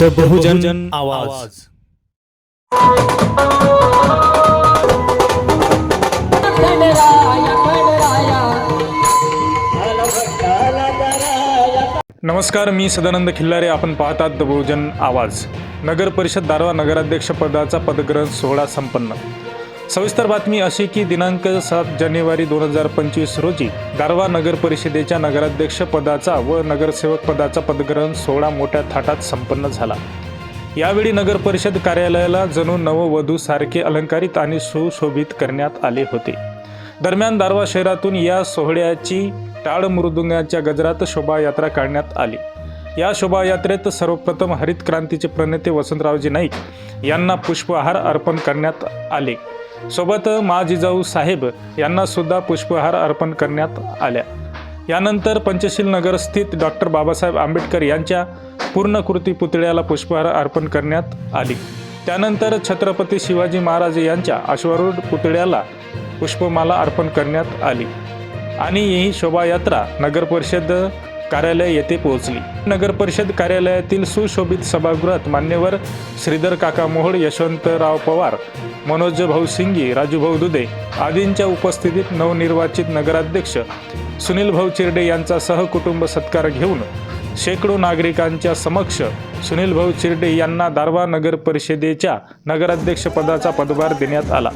The बहुजन आवाज। नमस्कार, मी सदानंद खिल्लारे. आपण पाहतात द बहुजन आवाज. नगर परिषद दारवा नगराध्यक्ष पदाचा पदग्रहण सोहळा संपन्न. सविस्तर बातमी अशी की दिनांक 7 जानेवारी 2025 रोजी दारवा नगर परिषदेच्या नगराध्यक्ष पदाचा व नगरसेवक पदाचा पदग्रहण सोहळा मोठ्या थाटात संपन्न झाला. यावेळी नगर परिषद कार्यालयाला जणू नववधू सारखे अलंकारित आणि सुशोभित करण्यात आले होते. दरम्यान दारवा शहरातून या सोहळ्याची टाळ मृदुंगाच्या गजरात शोभायात्रा काढण्यात आली. या शोभायात्रेत सर्वप्रथम हरित क्रांतीचे प्रणेते वसंतरावजी नाईक यांना पुष्पहार अर्पण करण्यात आले. सोबत जिजाऊ साहेब यांना सुद्धा पुष्पहार अर्पण करण्यात आल्या. यानंतर पंचशील नगर स्थित डॉक्टर बाबासाहेब आंबेडकर यांच्या पूर्णकृती पुतळ्याला पुष्पहार अर्पण करण्यात आली. त्यानंतर छत्रपती शिवाजी महाराज यांच्या अश्वारूढ पुतळ्याला पुष्पमाला अर्पण करण्यात आली आणि ही शोभायात्रा नगर परिषद कार्यालय येथे पोहोचली. नगर परिषद कार्यालयातील सुशोभित सभागृहात मान्यवर श्रीधर काका मोहोळ, यशवंतराव पवार, मनोज भाऊ सिंगी, राजू भाऊ दुधे आदींच्या उपस्थितीत नवनिर्वाचित नगराध्यक्ष सुनील भाऊ चिरडे यांचा सहकुटुंब सत्कार घेऊन शेकडो नागरिकांच्या समक्ष सुनील भाऊ चिरडे यांना दारवा नगर परिषदेच्या नगराध्यक्ष पदाचा पदभार देण्यात आला.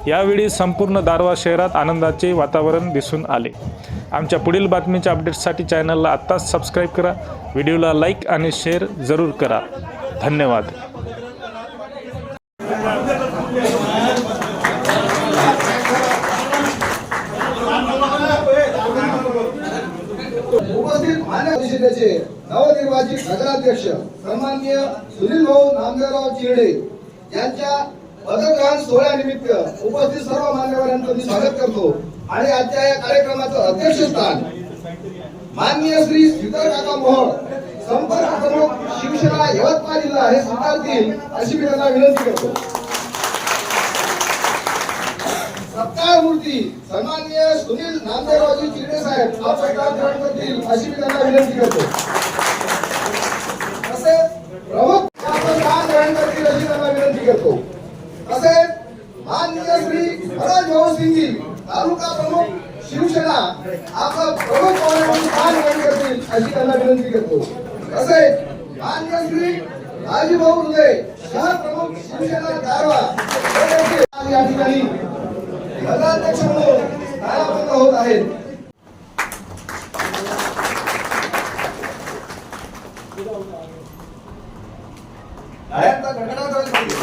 यावेळी संपूर्ण दारवा शहरात आनंदाचे वातावरण दिसून आले. आमच्या पुढील बातमीच्या अपडेट्ससाठी चॅनलला आत्ताच सबस्क्राईब करा. व्हिडिओला लाईक आणि शेअर जरूर करा. धन्यवाद. उपस्थित मान्य परिषदेचे नवनिर्वाचित नगराध्यक्ष सन्माननीय सुनील भाऊ नामदेवराव चिरडे यांच्या पदग्रहण सोहळ्यानिमित्त उपस्थित सर्व मान्यवरांचं मी स्वागत करतो आणि आजच्या या कार्यक्रमाचं अध्यक्षस्थान माननीय श्री श्रीधर काका मोहोळ, संपर्क प्रमुख, शिवसेना यवतमाळ जिल्हा हे स्वीकारतील अशी मी त्यांना विनंती करतो. सत्कार मूर्ती सन्माननीय सुनील नामदेवरावजी चिरडे साहेब हा पदभार ग्रहण करतील अशी मी त्यांना विनंती करतो. तसेच प्रमुख पदभार ग्रहण करतील अशी त्यांना विनंती करतो. तसेच माननीय श्री मनोज भाऊ सिंगी तालुका प्रमुख शिवसेना आपला प्रमुख पाहुणे म्हणून स्थान ग्रहण करतील अशी त्यांना विनंती करतो. तसेच माननीय श्री राजू भाऊ दुधे शहर प्रमुख शिवसेना दारवा या ठिकाणी नगराध्यक्ष म्हणून कायाबंद होत आहेत. गडगडाट